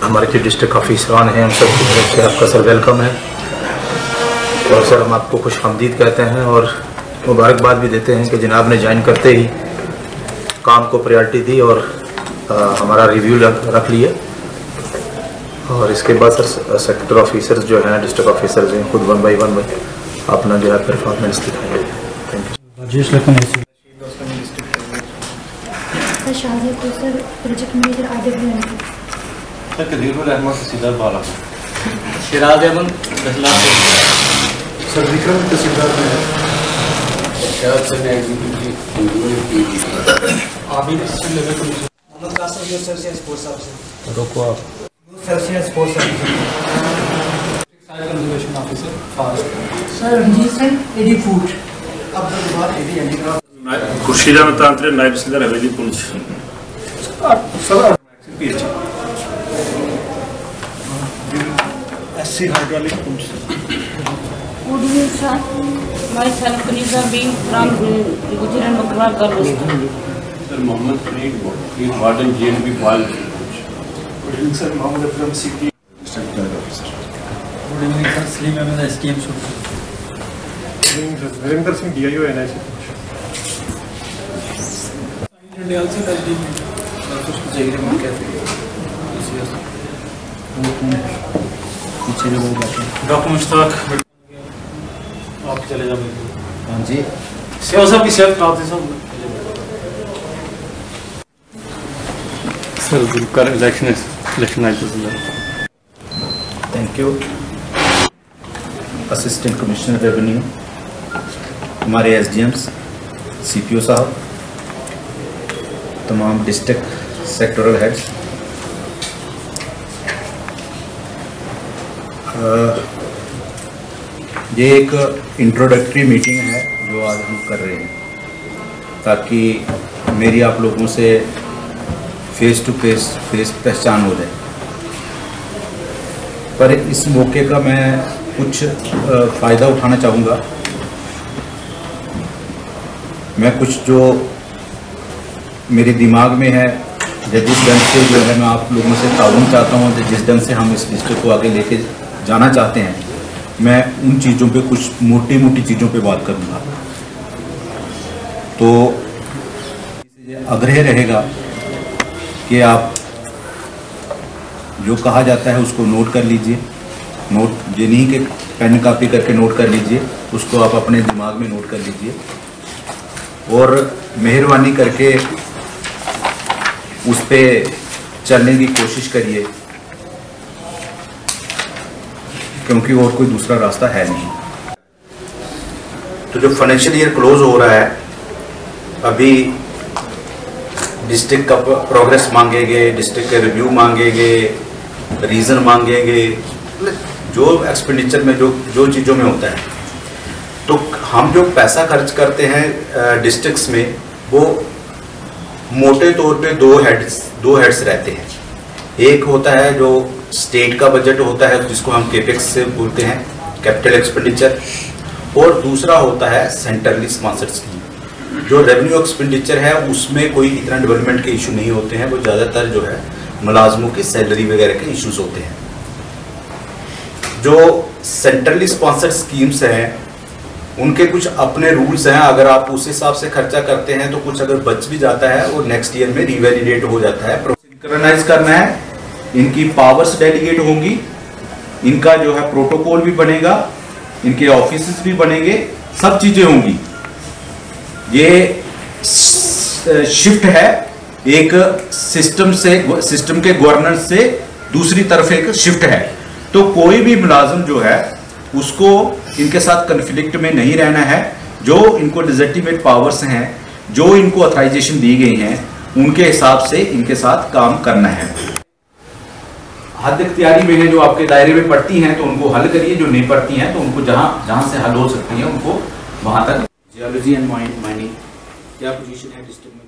हमारे जो डिस्ट्रिक्ट ऑफिसरान हैं, हम सब की तरफ से आपका सर वेलकम है। और सर हम आपको खुशआमदीद कहते हैं और मुबारकबाद भी देते हैं कि जनाब ने ज्वाइन करते ही काम को प्रायोरिटी दी और हमारा रिव्यू रख लिया। और इसके बाद सर सेक्टर ऑफिसर्स जो हैं, डिस्ट्रिक्ट ऑफिसर्स हैं, खुद 1 बाई 1 अपना जो है परफॉर्मेंस दिखाएंगे। Thank you. Rajesh Lakhan sir project manager Adil sir Kadirul Rahman tehsildar Bala, Shiraz Ahmed sir Vikram tehsildar में है, आबिद मोहम्मद कासिम जो सर से स्पोर्ट्स ऑफिसर, रोको आप सर से sports officer, conservation officer fast, sir Ranjit Singh AD food, Abdul Jabbar AD handicraft, Khurshida Tantray naib tehsildar Haveli Poonch, SC hydraulic Poonch, myself Kuniza being from Gujarat Makwa Girls. Sir Mohammad Farid warden JNB Bal, good evening sir Mohammad Akram CP district officer, good evening sir Salim Ahmed STM Surkhi, good evening sir Virendra Singh DIO NIC doctor Mushtaq आप चले जाओ। हाँ जी, सेवा साहब की सेहत खराब थी सब sir Zulkar election naib tehsildar. Thank you. Assistant commissioner revenue, हमारे SDMs, CPO साहब, तमाम डिस्ट्रिक्ट सेक्टोरल हेड्स, ये एक इंट्रोडक्टरी मीटिंग है जो आज हम कर रहे हैं ताकि मेरी आप लोगों से फेस टू फेस पहचान हो जाए। पर इस मौके का मैं कुछ फ़ायदा उठाना चाहूँगा। मैं कुछ जो मेरे दिमाग में है, जिस ढंग से जो है मैं आप लोगों से ताउन चाहता हूँ, जिस ढंग से हम इस डिस्ट्रिक्ट को आगे लेके जाना चाहते हैं, मैं उन चीज़ों पे कुछ मोटी मोटी चीज़ों पे बात करूँगा। तो आग्रह रहेगा कि आप जो कहा जाता है उसको नोट कर लीजिए। नोट ये नहीं कि पेन कॉपी करके नोट कर लीजिए, उसको आप अपने दिमाग में नोट कर लीजिए और मेहरबानी करके उस पर चलने की कोशिश करिए, क्योंकि और कोई दूसरा रास्ता है नहीं। तो जो फाइनेंशियल ईयर क्लोज हो रहा है, अभी डिस्ट्रिक्ट का प्रोग्रेस मांगेंगे, डिस्ट्रिक्ट के रिव्यू मांगेंगे, रीजन मांगेंगे, जो एक्सपेंडिचर में जो चीज़ों में होता है। तो हम जो पैसा खर्च करते हैं डिस्ट्रिक्ट्स में, वो मोटे तौर पे दो हेड्स रहते हैं। एक होता है जो स्टेट का बजट होता है, जिसको हम केपेक्स से बोलते हैं, कैपिटल एक्सपेंडिचर, और दूसरा होता है सेंट्रली स्पॉन्सर्ड स्कीम। जो रेवेन्यू एक्सपेंडिचर है उसमें कोई इतना डेवलपमेंट के इशू नहीं होते हैं, वो ज़्यादातर जो है मुलाजमों की सैलरी वगैरह के इश्यूज होते हैं। जो सेंट्रली स्पॉन्सर्ड स्कीम्स हैं उनके कुछ अपने रूल्स हैं। अगर आप उस हिसाब से खर्चा करते हैं तो कुछ अगर बच भी जाता है और नेक्स्ट ईयर में रिवैलिडेट हो जाता है। सिंक्रोनाइज करना है, इनकी पावर्स डेलीगेट होंगी, इनका जो है प्रोटोकॉल भी बनेगा, इनके ऑफिसेस भी बनेंगे, सब चीजें होंगी। ये शिफ्ट है एक सिस्टम के गवर्नेंस से दूसरी तरफ एक शिफ्ट है। तो कोई भी मुलाजिम जो है उसको इनके साथ कन्फ्लिक्ट में नहीं रहना है। जो इनको लेजिटिमेट पावर्स हैं, जो इनको ऑथराइजेशन दी गई हैं, उनके हिसाब से इनके साथ काम करना है। हद इख्तियारी में है, जो आपके दायरे में पड़ती हैं तो उनको हल करिए, जो नहीं पड़ती हैं तो उनको जहां से हल हो सकती है उनको वहां तक। जियोलॉजी एंड माइनिंग क्या पोजीशन है डिस्ट्रिक्ट में?